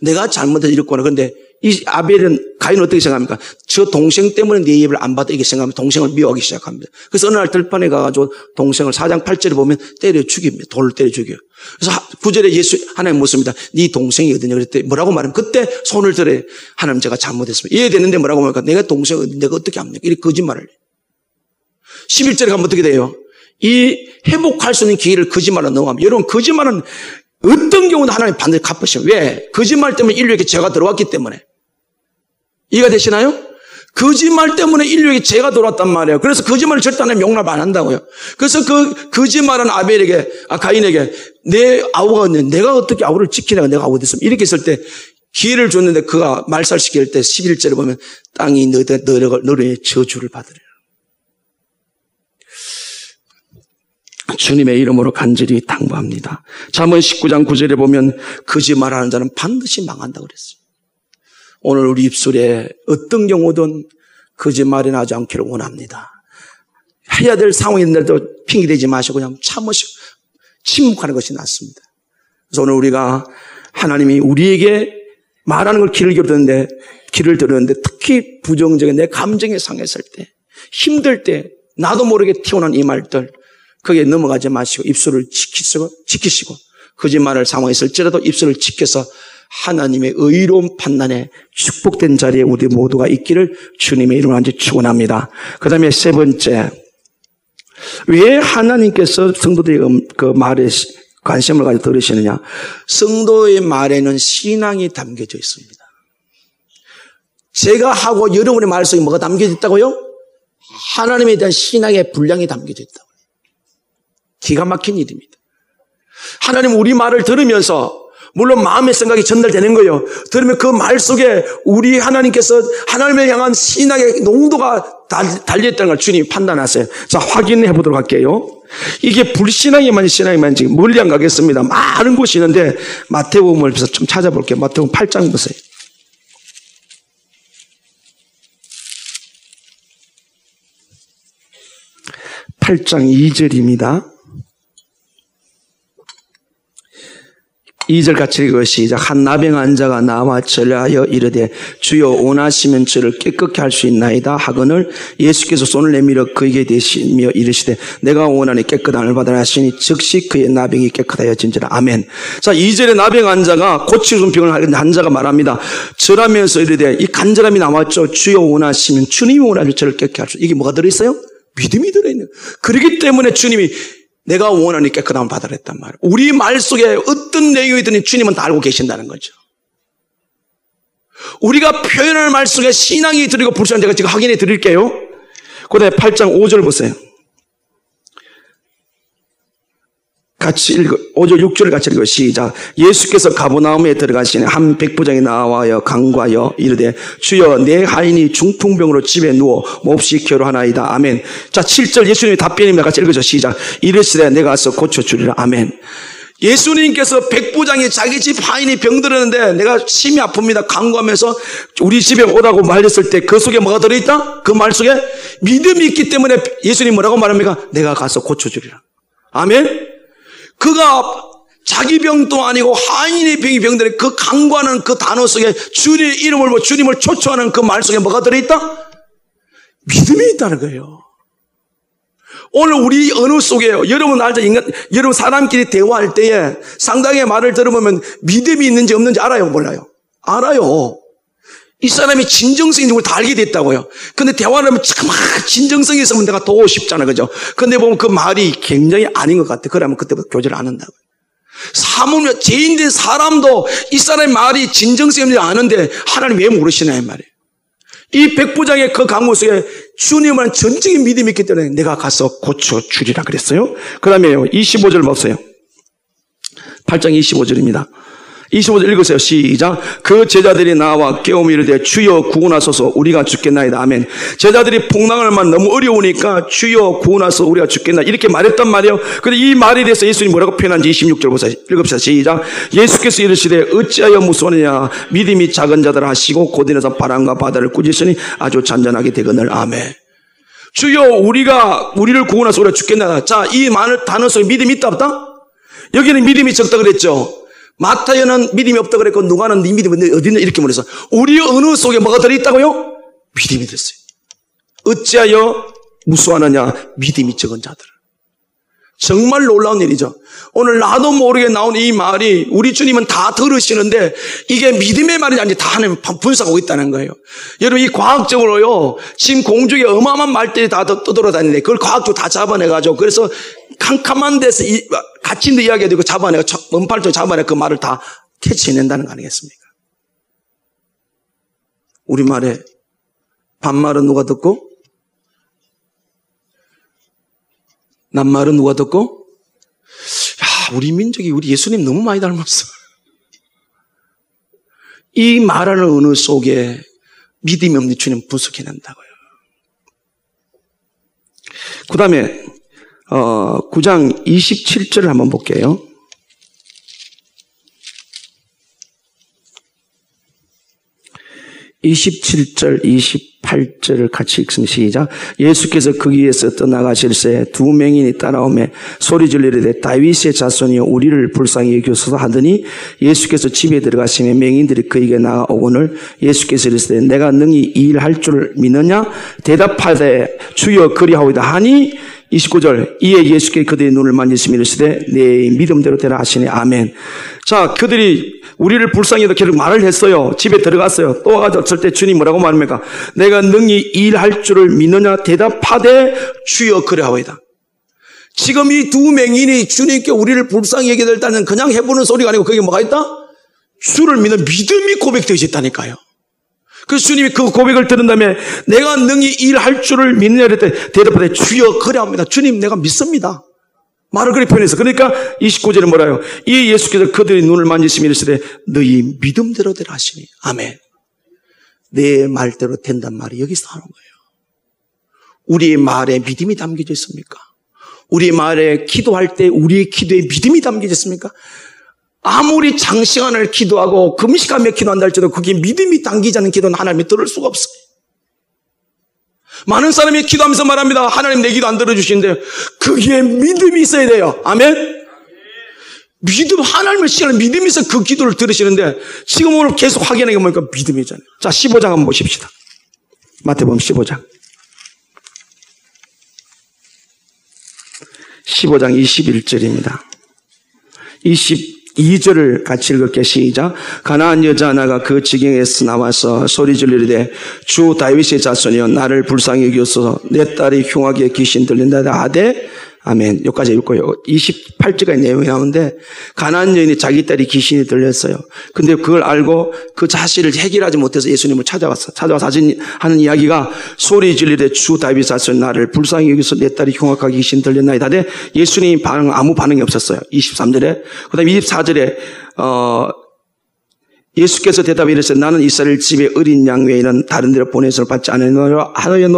내가 잘못해서 이랬구나. 그런데 이 아벨은 가인은 어떻게 생각합니까? 저 동생 때문에 내 예배를 안 받아 이렇게 생각하면 동생을 미워하기 시작합니다. 그래서 어느 날 들판에 가가지고 동생을 4장 8절에 보면 때려 죽입니다. 돌을 때려 죽여요. 그래서 9절에 하나님 묻습니다. 네 동생이 어디냐? 그랬더니 뭐라고 말하면 그때 손을 들어 하나님 제가 잘못했습니다. 이해되는데 뭐라고 말합니까? 내가 동생이 어디 내가 어떻게 합니까? 이렇게 거짓말을 해요. 11절에 가면 어떻게 돼요? 이 회복할 수 있는 기회를 거짓말로 넘어가면 여러분 거짓말은 어떤 경우는 하나님 반드시 갚으셔요. 왜? 거짓말 때문에 인류에게 죄가 들어왔기 때문에. 이해가 되시나요? 거짓말 때문에 인류에게 죄가 들어왔단 말이에요. 그래서 거짓말을 절대 하나님 용납 안 한다고요. 그래서 그 거짓말은 가인에게 내 아우가 있는데 내가 어떻게 아우를 지키냐가 내가 아우 됐으면 이렇게 했을 때 기회를 줬는데 그가 말살시킬 때 11절에 보면 땅이 너의 저주를 받으리라. 주님의 이름으로 간절히 당부합니다. 잠언 19장 9절에 보면 거짓말하는 자는 반드시 망한다고 그랬어요. 오늘 우리 입술에 어떤 경우든 거짓말이 나지 않기를 원합니다. 해야 될 상황이 있는데도 핑계대지 마시고 그냥 참으시고 침묵하는 것이 낫습니다. 그래서 오늘 우리가 하나님이 우리에게 말하는 걸 귀를 들었는데 특히 부정적인 내 감정이 상했을 때 힘들 때 나도 모르게 튀어나온 이 말들 거기에 넘어가지 마시고 입술을 지키시고 거짓말할 상황이 있을지라도 입술을 지켜서 하나님의 의로운 판단에 축복된 자리에 우리 모두가 있기를 주님의 이름으로 간절히 축원합니다. 그 다음에 세 번째, 왜 하나님께서 성도들의 그 말에 관심을 가지고 들으시느냐? 성도의 말에는 신앙이 담겨져 있습니다. 제가 하고 여러분의 말 속에 뭐가 담겨져 있다고요? 하나님에 대한 신앙의 분량이 담겨져 있다고요. 기가 막힌 일입니다. 하나님 우리 말을 들으면서 물론 마음의 생각이 전달되는 거예요. 들으면 그 말 속에 우리 하나님께서 하나님을 향한 신앙의 농도가 달려있다는 걸 주님이 판단하세요. 자, 확인해 보도록 할게요. 이게 불신앙이만이 신앙이만인지 멀리 안 가겠습니다. 많은 곳이 있는데 마태복음을 좀 찾아볼게요. 마태복음 8장 보세요. 8장 2절입니다. 2절 같이 읽어 시작. 한 나병한 자가 나와 절하여 이르되 주여 원하시면 저를 깨끗게 할 수 있나이다 하거늘 예수께서 손을 내밀어 그에게 대시며 이르시되 내가 원하니 깨끗함을 받으라 하시니 즉시 그의 나병이 깨끗하여진지라. 아멘. 자, 2절에 나병한 자가 고치는 병을 앓는 환자가 말합니다. 절하면서 이르되 이 간절함이 나왔죠. 주여 원하시면, 주님이 원하시면 저를 깨끗게 할 수. 이게 뭐가 들어있어요? 믿음이 들어있는. 그렇기 때문에 주님이 내가 원하니 깨끗함을 받아냈단 말이에요. 우리 말 속에 어떤 내용이든 주님은 다 알고 계신다는 거죠. 우리가 표현할 말 속에 신앙이 들리고 불신앙, 제가 지금 확인해 드릴게요. 그 다음에 8장 5절 보세요. 같이 읽어. 5절 6절 같이 읽어. 시작. 예수께서 가버나움에 들어가시니 한 백부장이 나와여 간과하여 이르되 주여 내 하인이 중풍병으로 집에 누워 몹시 괴로하나이다. 아멘. 자, 7절 예수님의 답변입니다. 같이 읽어줘. 시작. 이르시되 내가 가서 고쳐주리라. 아멘. 예수님께서 백부장이 자기 집 하인이 병들었는데 내가 심히 아픕니다. 간구하면서 우리 집에 오라고 말했을 때 그 속에 뭐가 들어있다? 그 말 속에 믿음이 있기 때문에 예수님 뭐라고 말합니까? 내가 가서 고쳐주리라. 아멘. 그가 자기 병도 아니고 하인의 병이 병들어 그 간구하는 그 단어 속에 주님의 이름을 뭐 주님을 초청하는 그 말 속에 뭐가 들어있다? 믿음이 있다는 거예요. 오늘 우리 언어 속에요. 여러분 알죠? 여러분 사람끼리 대화할 때에 상당히 말을 들어보면 믿음이 있는지 없는지 알아요? 몰라요? 알아요. 이 사람이 진정성인지 우리 다 알게 됐다고요. 근데 대화를 하면 참 진정성이 있으면 내가 더 쉽잖아. 그죠? 근데 보면 그 말이 굉장히 아닌 것 같아. 그러면 그때부터 교제를 안 한다고요. 사모님, 죄인된 사람도 이 사람의 말이 진정성이 있는지 아는데 하나님 왜 모르시나 이 말이에요. 이 백부장의 그 강구 속에 주님은 전적인 믿음이 있기 때문에 내가 가서 고쳐주리라 그랬어요. 그 다음에 25절 보세요. 8장 25절입니다. 25절 읽으세요. 시작. 그 제자들이 나와 깨우며 이르되 주여 구원하소서 우리가 죽겠나이다. 아멘. 제자들이 풍랑을 만 너무 어려우니까 주여 구원하소서 우리가 죽겠나 이렇게 말했단 말이에요. 근데 이 말에 대해서 예수님이 뭐라고 표현한지 26절 보세요. 읽읍시다. 시작. 예수께서 이르시되 어찌하여 무서워하느냐 믿음이 작은 자들 하시고 곧 일어나서 바람과 바다를 꾸짖으니 아주 잔잔하게 되거늘. 아멘. 주여 우리를 구원하소서 우리가 죽겠나이다. 자, 이 단어 속에 믿음이 있다 없다? 여기는 믿음이 적다 그랬죠. 마타이는 믿음이 없다 그랬고 누가는 네 믿음이 어디 있냐 이렇게 말해서 우리 언어 속에 뭐가 들어있다고요? 믿음이 됐어요. 어찌하여 무수하느냐 믿음이 적은 자들. 정말 놀라운 일이죠. 오늘 나도 모르게 나온 이 말이 우리 주님은 다 들으시는데 이게 믿음의 말이 아니라 다 하나님 분석하고 있다는 거예요. 여러분 이 과학적으로요 지금 공중에 어마어마한 말들이 다 떠돌아다니는데 그걸 과학적으로 다 잡아내가지고 그래서 캄캄한 데서 갇힌 데 이야기가 되고 잡아내고 원팔도 잡아내 그 말을 다 캐치해낸다는 거 아니겠습니까? 우리말에 반말은 누가 듣고 낱말은 누가 듣고? 야, 우리 민족이 우리 예수님 너무 많이 닮았어. 이 말하는 언어 속에 믿음이 없는 주님 분석해낸다고요. 그 다음에 9장 27절을 한번 볼게요. 27절, 28절을 같이 읽습니다. 시작. 예수께서 거기에서 떠나가실새 두 맹인이 따라오매 소리질러 이르되 다윗의 자손이여 우리를 불쌍히 여기소서 하더니 예수께서 집에 들어가시며 맹인들이 그에게 나아오거늘 예수께서 이르시되 내가 능히 이 일 할 줄을 믿느냐 대답하되 주여 그리하오이다 하니 29절 이에 예수께서 그들의 눈을 만지시며 이르시되 내 믿음대로 되라 하시니 아멘. 자, 그들이 우리를 불쌍히 여기다 계속 말을 했어요. 집에 들어갔어요. 또 와가지고 때 주님 뭐라고 말합니까? 내가 능히 이 일 할 줄을 믿느냐 대답하되 주여 그리하오이다. 지금 이 두 맹인이 주님께 우리를 불쌍히 여기될 때는 그냥 해보는 소리가 아니고 거기에 뭐가 있다? 주를 믿는 믿음이 고백되어 있다니까요. 그래서 주님이 그 고백을 들은 다음에 내가 능히 이 일 할 줄을 믿느냐 그랬더니 대답하되 주여 그리하옵니다. 주님 내가 믿습니다. 말을 그렇게 표현해서 그러니까 29절에 뭐라요? 이 예수께서 그들의 눈을 만지시며 이르시되 너희 믿음대로 되라 하시니 아멘. 내 말대로 된단 말이 여기서 하는 거예요. 우리의 말에 믿음이 담겨져 있습니까? 우리의 말에 기도할 때 우리의 기도에 믿음이 담겨져 있습니까? 아무리 장시간을 기도하고 금식하며 기도한다 할지라도 거기에 믿음이 담기지 않은 기도는 하나님이 들을 수가 없어요. 많은 사람이 기도하면서 말합니다. 하나님 내 기도 안 들어주시는데 거기에 믿음이 있어야 돼요. 아멘. 믿음, 하나님의 시간을 믿으면서 그 기도를 들으시는데 지금 오늘 계속 확인하게 보니까 믿음이잖아요. 자, 15장 한번 보십시다. 마태복음 15장. 15장 21절입니다. 22절을 같이 읽을게요. 시작. 가나안 여자 하나가 그 지경에서 나와서 소리 지르되 주 다윗의 자손이여 나를 불쌍히 여기소서 내 딸이 흉하게 귀신 들린다 하되 아멘. 여기까지 읽고요. 28절까지 내용이 나오는데 가나안 여인이 자기 딸이 귀신이 들렸어요. 근데 그걸 알고 그 자신을 해결하지 못해서 예수님을 찾아와서 하는 이야기가 소리 지르되 주 다윗의 자손 나를 불쌍히 여기서 내 딸이 흉악하게 귀신 들렸나이다. 근데 예수님 아무 반응이 없었어요. 23절에. 그 다음에 24절에 예수께서 대답해 이르시되 나는 이스라엘 집에 어린 양 외에는 다른 데로 보내서를 받지 않으노라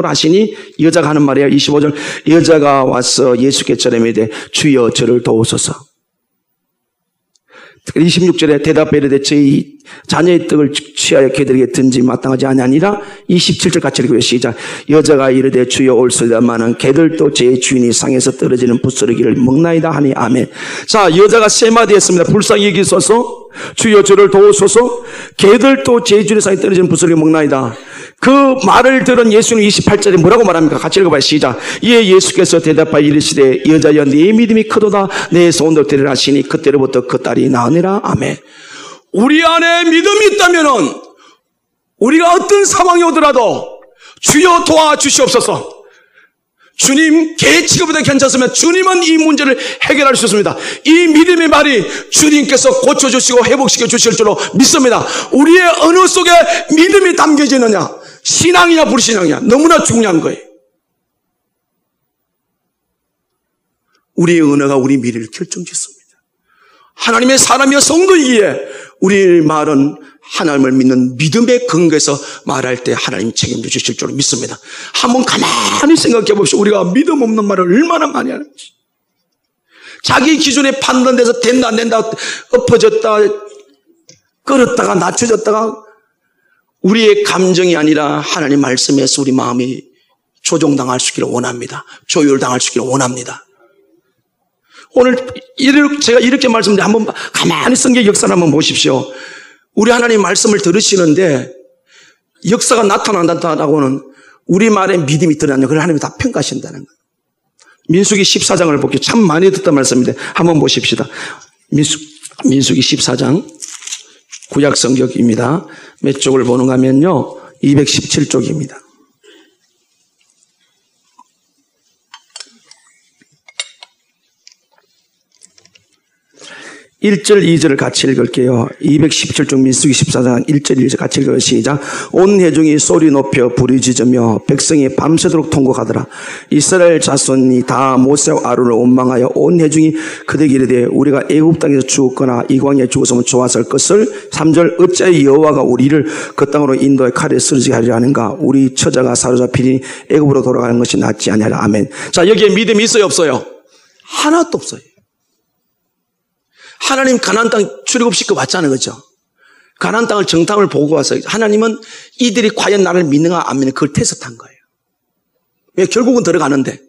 하시니 여자가 하는 말이에요. 25절 여자가 와서 예수께 절하며 주여 저를 도우소서. 26절에 대답해 이르되 저희 자녀의 떡을 취하여 그들에게 든지 마땅하지 아니하니라. 27절 같이 읽어요. 시작. 여자가 이르되 주여 올소이다마는 개들도 제 주인이 상에서 떨어지는 부스러기를 먹나이다 하니 아멘. 자, 여자가 세 마디 했습니다. 불쌍히 여기소서, 주여 저를 도우소서, 개들도 제 주인이 상에 떨어지는 부스러기를 먹나이다. 그 말을 들은 예수는 28절에 뭐라고 말합니까? 같이 읽어봐요. 시작. 이에 예수께서 대답하여 이르시되 여자여 네 믿음이 크도다 내 소원대로 되리라 하시니 그때로부터 그 딸이 나으니라. 아멘. 우리 안에 믿음이 있다면은 우리가 어떤 상황이 오더라도 주여 도와주시옵소서. 주님, 개 취급보다 괜찮으면 주님은 이 문제를 해결할 수 있습니다. 이 믿음의 말이 주님께서 고쳐주시고 회복시켜 주실 줄로 믿습니다. 우리의 언어 속에 믿음이 담겨지느냐, 신앙이냐 불신앙이냐, 너무나 중요한 거예요. 우리의 언어가 우리 미래를 결정짓습니다. 하나님의 사람이여 성도이기에 우리 말은 하나님을 믿는 믿음의 근거에서 말할 때 하나님 책임져 주실 줄로 믿습니다. 한번 가만히 생각해 봅시다. 우리가 믿음 없는 말을 얼마나 많이 하는지. 자기 기준에 판단돼서 된다 안 된다, 엎어졌다, 끌었다가 낮춰졌다가 우리의 감정이 아니라 하나님 말씀에서 우리 마음이 조종당할 수 있기를 원합니다. 조율당할 수 있기를 원합니다. 오늘 제가 이렇게 말씀드리는데 한번 가만히 성경 역사를 한번 보십시오. 우리 하나님 말씀을 들으시는데 역사가 나타난다고는 우리 말에 믿음이 드러나냐, 그걸 하나님이 다 평가하신다는 거예요. 민수기 14장을 볼게요. 참 많이 듣던 말씀인데 한번 보십시다. 민수기 14장 구약 성경입니다. 몇 쪽을 보는가 하면요, 217쪽입니다. 1절, 2절을 같이 읽을게요. 217쪽 민수기 14장 1절, 2절 같이 읽어요. 시작. 온 회중이 소리 높여 부르짖으며 백성이 밤새도록 통곡하더라. 이스라엘 자손이 다 모세와 아론을 원망하여 온 회중이 그들에게 이르되 우리가 애굽 땅에서 죽었거나 이 광야에 죽었으면 좋았을 것을. 3절 어찌하여 여호와가 우리를 그 땅으로 인도해 칼에 쓰러지게 하려 하는가. 우리 처자가 사로잡히니 애굽으로 돌아가는 것이 낫지 아니하라. 아멘. 자, 여기에 믿음이 있어요 없어요? 하나도 없어요. 하나님 가나안 땅 출애굽시켜 왔잖아요. 그렇죠? 가나안 땅을 정탐을 보고 와서 하나님은 이들이 과연 나를 믿는가 안 믿는가 그걸 테스트한 거예요. 왜? 결국은 들어가는데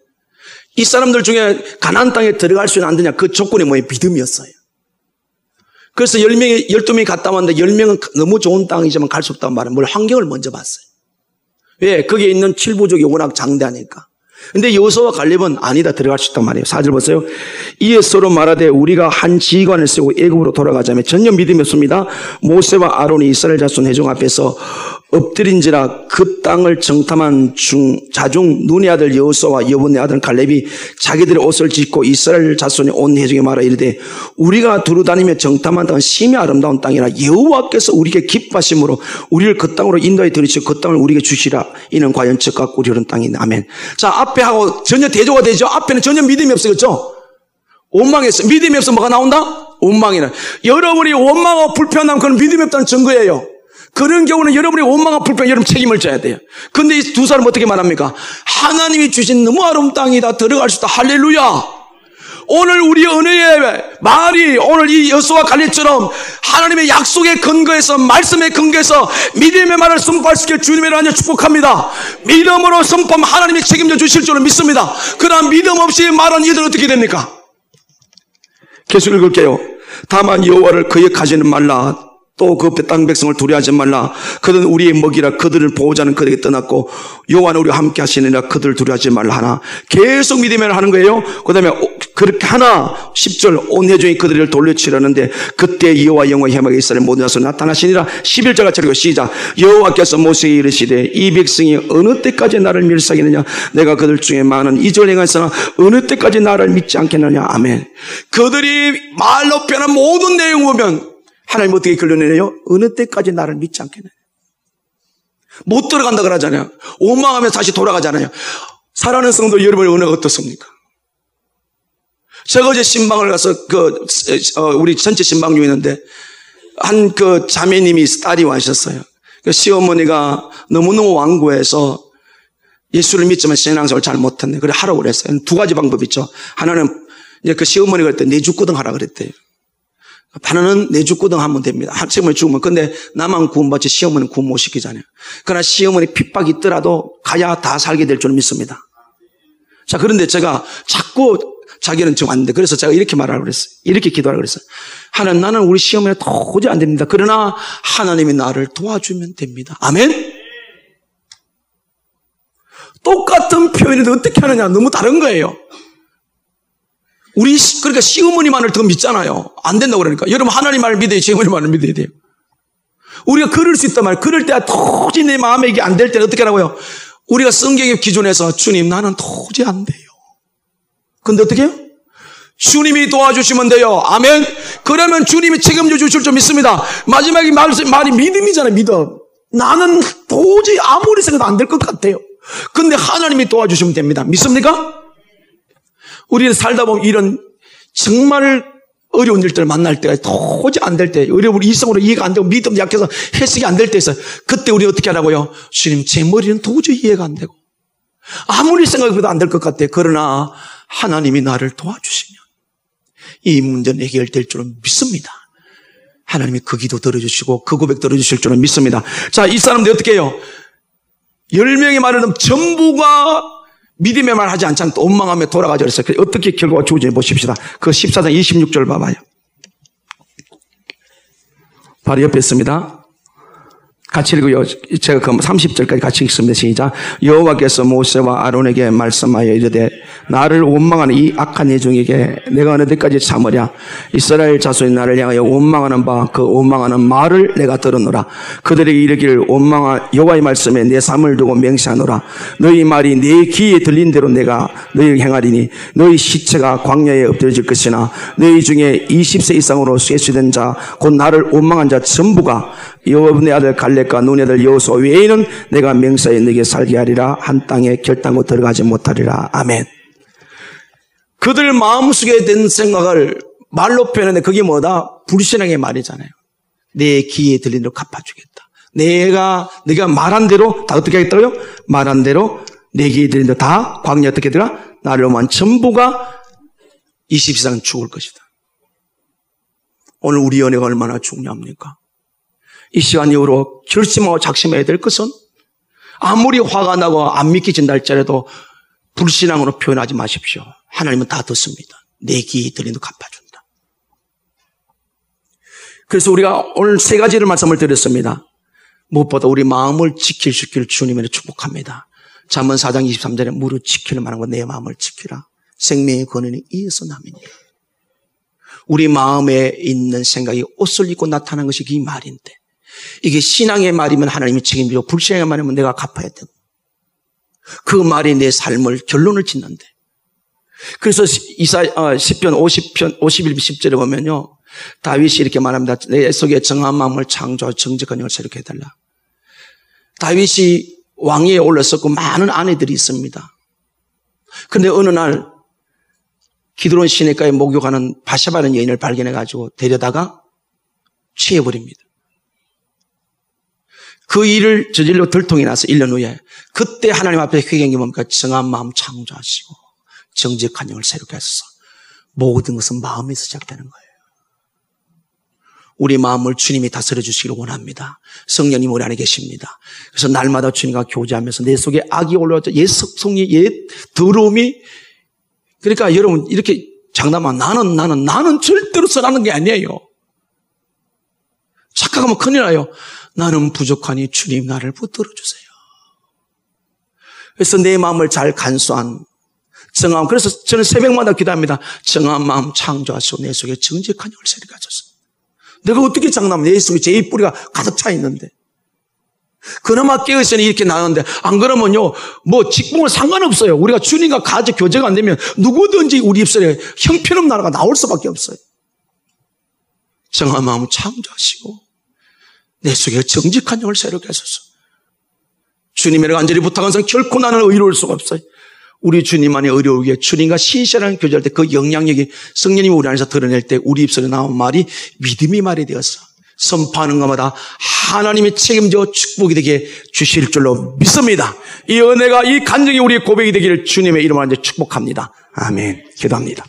이 사람들 중에 가나안 땅에 들어갈 수 있는 안 되냐, 그 조건이 뭐예요? 믿음이었어요. 그래서 12명이 갔다 왔는데 10명은 너무 좋은 땅이지만 갈 수 없다고 말하면 환경을 먼저 봤어요. 왜? 거기에 있는 칠부족이 워낙 장대하니까. 근데 여호수아와 갈렙은 아니다, 들어갈 수 있단 말이에요. 4절 보세요. 이에 서로 말하되 우리가 한 지휘관을 세우고 애굽으로 돌아가자며 전혀 믿음이 없습니다. 모세와 아론이 이스라엘 자손 회중 앞에서 엎드린지라 그 땅을 정탐한 자중 눈의 아들 여호수아와 여분의 아들 갈렙이 자기들의 옷을 찢고 이스라엘 자손이 온 회중에 말하 이르되 우리가 두루다니며 정탐한 땅은 심히 아름다운 땅이라 여호와께서 우리에게 기뻐하심으로 우리를 그 땅으로 인도해 들이시고 그 땅을 우리에게 주시라. 이는 과연 적각 우리 흐른 땅이네. 아멘. 자, 앞에 하고 전혀 대조가 되죠. 앞에는 전혀 믿음이 없어요. 그렇죠? 원망했어요. 믿음이 없어 뭐가 나온다? 원망이라. 여러분이 원망하고 불편하면 그건 믿음이 없다는 증거예요. 그런 경우는 여러분이 원망하고 불편, 여러분 책임을 져야 돼요. 근데 이 두 사람은 어떻게 말합니까? 하나님이 주신 너무 아름다운 땅이다, 들어갈 수 있다. 할렐루야. 오늘 우리 은혜의 말이 오늘 이 여호수아와 갈렙처럼 하나님의 약속의 근거에서, 말씀의 근거에서 믿음의 말을 선포할 수 있게 주님의 이름으로 축복합니다. 믿음으로 선포하면 하나님이 책임져 주실 줄을 믿습니다. 그러나 믿음 없이 말은 이들 어떻게 됩니까? 계속 읽을게요. 다만 여호와를 거역하지는 말라. 또 그 땅 백성을 두려워하지 말라. 그들은 우리의 먹이라. 그들을 보호자는 그들에게 떠났고 여호와는 우리와 함께 하시느니라. 그들을 두려워하지 말라 하나. 계속 믿으면 하는 거예요. 그 다음에 그렇게 하나 10절 온 회중이 그들을 돌려치려는데 그때 여호와 영광이 해막에 이스라엘 모든 자손 나타나시니라. 11절과 차리고 시작. 여호와께서 모세에게 이르시되 이 백성이 어느 때까지 나를 멸시하겠느냐. 내가 그들 중에 많은 이적을 행하였으나 어느 때까지 나를 믿지 않겠느냐. 아멘. 그들이 말로 표현한 모든 내용을 보면 하나님 어떻게 결론내네요? 어느 때까지 나를 믿지 않겠느냐. 못 들어간다 그러잖아요. 원망하면 다시 돌아가잖아요. 사랑하는 성도 여러분의 은혜가 어떻습니까? 제가 어제 신방을 가서 우리 전체 신방 중에 있는데 한 그 자매님이 딸이 와셨어요. 그 시어머니가 너무너무 완고해서 예수를 믿지만 신앙생활을 잘 못했네. 그래 하라고 그랬어요. 두 가지 방법이 있죠. 하나는 이제 그 시어머니가 그때 내주구등 하라 그랬대요. 하나는 내주구등 하면 됩니다. 시어머니 죽으면. 근데 나만 구원받지 시어머니는 구원 못 시키잖아요. 그러나 시어머니 핍박이 있더라도 가야 다 살게 될 줄 믿습니다. 자, 그런데 제가 자꾸 자기는 지금 안 돼. 그래서 제가 이렇게 말하라고 그랬어요. 이렇게 기도하라고 그랬어요. 하나님, 나는 우리 시어머니가 도저히 안 됩니다. 그러나 하나님이 나를 도와주면 됩니다. 아멘? 똑같은 표현인데 어떻게 하느냐. 너무 다른 거예요. 그러니까 시어머니만을 더 믿잖아요. 안 된다고 그러니까. 여러분 하나님 말을 믿어야 시어머니 말을 믿어야 돼요. 우리가 그럴 수 있단 말이에요. 그럴 때 도저히 내 마음에 이게 안 될 때는 어떻게 하라고요? 우리가 성경의 기준에서 주님 나는 도저히 안 돼요. 근데 어떻게 해요? 주님이 도와주시면 돼요. 아멘. 그러면 주님이 책임져 주실 줄 믿습니다. 마지막에 말이 믿음이잖아요. 믿음. 나는 도저히 아무리 생각도 안 될 것 같아요. 근데 하나님이 도와주시면 됩니다. 믿습니까? 우리는 살다 보면 이런 정말 어려운 일들을 만날 때가 도저히 안 될 때, 우리 이성으로 이해가 안 되고 믿음 약해서 해석이 안 될 때 있어요. 그때 우리 어떻게 하라고요? 주님, 제 머리는 도저히 이해가 안 되고 아무리 생각해도 안 될 것 같아요. 그러나 하나님이 나를 도와주시면 이 문제는 해결될 줄은 믿습니다. 하나님이 그 기도 들어주시고 그 고백 들어주실 줄은 믿습니다. 자, 이 사람들이 어떻게 해요? 10명의 말은 전부가 믿음의 말 하지 않지 않고 원망하며 돌아가자 그랬어요. 어떻게 결과가 주어지는지 보십시다. 그 14장 26절 봐봐요. 바로 옆에 있습니다. 같이 읽어요. 제가 그 30절까지 같이 읽습니다. 시작. 여호와께서 모세와 아론에게 말씀하여 이르되 나를 원망하는 이 악한 예중에게 내가 어느 때까지 참으랴. 이스라엘 자손이 나를 향하여 원망하는 바 그 원망하는 말을 내가 들었노라. 그들에게 이르기를 여호와의 말씀에 내 삶을 두고 맹세하노라. 너희 말이 내 귀에 들린 대로 내가 너희를 행하리니 너희 시체가 광야에 엎드려질 것이나 너희 중에 20세 이상으로 쇠수된 자 곧 나를 원망한 자 전부가 여호와의 아들 갈렙과 눈의 아들 여호수아 외에는 내가 맹세하여 너에게 살게 하리라. 한 땅에 결단코 들어가지 못하리라. 아멘. 그들 마음속에 든 생각을 말로 표현하는데 그게 뭐다? 불신앙의 말이잖아요. 내 귀에 들린 대로 갚아주겠다. 내가 말한 대로 다 어떻게 하겠다고요? 말한 대로 내 귀에 들린 대로 다 광야 어떻게 되라? 나를 오만 전부가 20세상 죽을 것이다. 오늘 우리 연애가 얼마나 중요합니까? 이 시간 이후로 결심하고 작심해야 될 것은 아무리 화가 나고 안 믿기진다 할지라도 불신앙으로 표현하지 마십시오. 하나님은 다 듣습니다. 내 귀에 들린 대로 갚아준다. 그래서 우리가 오늘 세 가지를 말씀을 드렸습니다. 무엇보다 우리 마음을 지킬 수 있기를 주님으로 축복합니다. 잠언 4장 23절에 무릇 지키는 말한 건 내 마음을 지키라. 생명의 권한이 이어서 남이니. 우리 마음에 있는 생각이 옷을 입고 나타나는 것이 이 말인데 이게 신앙의 말이면 하나님이 책임지고 불신앙의 말이면 내가 갚아야 되고 그 말이 내 삶을 결론을 짓는데 그래서 시편 51편 10절에 보면요 다윗이 이렇게 말합니다. 내 속에 정한 마음을 창조하고 정직한 영을 새롭게 해달라. 다윗이 왕위에 올랐었고 많은 아내들이 있습니다. 그런데 어느 날 기드론 시내가에 목욕하는 바샤바라는 여인을 발견해가지고 데려다가 취해버립니다. 그 일을 저질러 들통이 나서 1년 후에 그때 하나님 앞에 회개한 게 뭡니까? 정한 마음 창조하시고 정직한 영을 새롭게 하셔서 모든 것은 마음에서 시작되는 거예요. 우리 마음을 주님이 다스려 주시기를 원합니다. 성령님 우리 안에 계십니다. 그래서 날마다 주님과 교제하면서 내 속에 악이 올라왔죠. 옛 속성이 옛 더러움이 그러니까 여러분 이렇게 장담한 나는 절대로 써라는 게 아니에요. 착각하면 큰일 나요. 나는 부족하니 주님 나를 붙들어 주세요. 그래서 내 마음을 잘 간수한 정함. 그래서 저는 새벽마다 기도합니다. 정한 마음 창조하시고 내 속에 정직한 열쇠를 가져서. 내가 어떻게 장담해? 내 속에 제 뿌리가 가득 차 있는데. 그나마 깨어있으니 이렇게 나오는데 안 그러면요 뭐 직분을 상관없어요. 우리가 주님과 가족 교제가 안 되면 누구든지 우리 입술에 형편없는 나라가 나올 수밖에 없어요. 정한 마음 창조하시고 내 속에 정직한 열쇠를 가져서 주님의 간절히 부탁한 성 결코 나는 의로울 수가 없어요. 우리 주님만의 의로우기에 주님과 신실한 교제할 때 그 영향력이 성령님이 우리 안에서 드러낼 때 우리 입술에 나온 말이 믿음의 말이 되어서 선포하는 것마다 하나님이 책임져 축복이 되게 주실 줄로 믿습니다. 이 은혜가 이 간증이 우리의 고백이 되기를 주님의 이름으로 이제 축복합니다. 아멘. 기도합니다.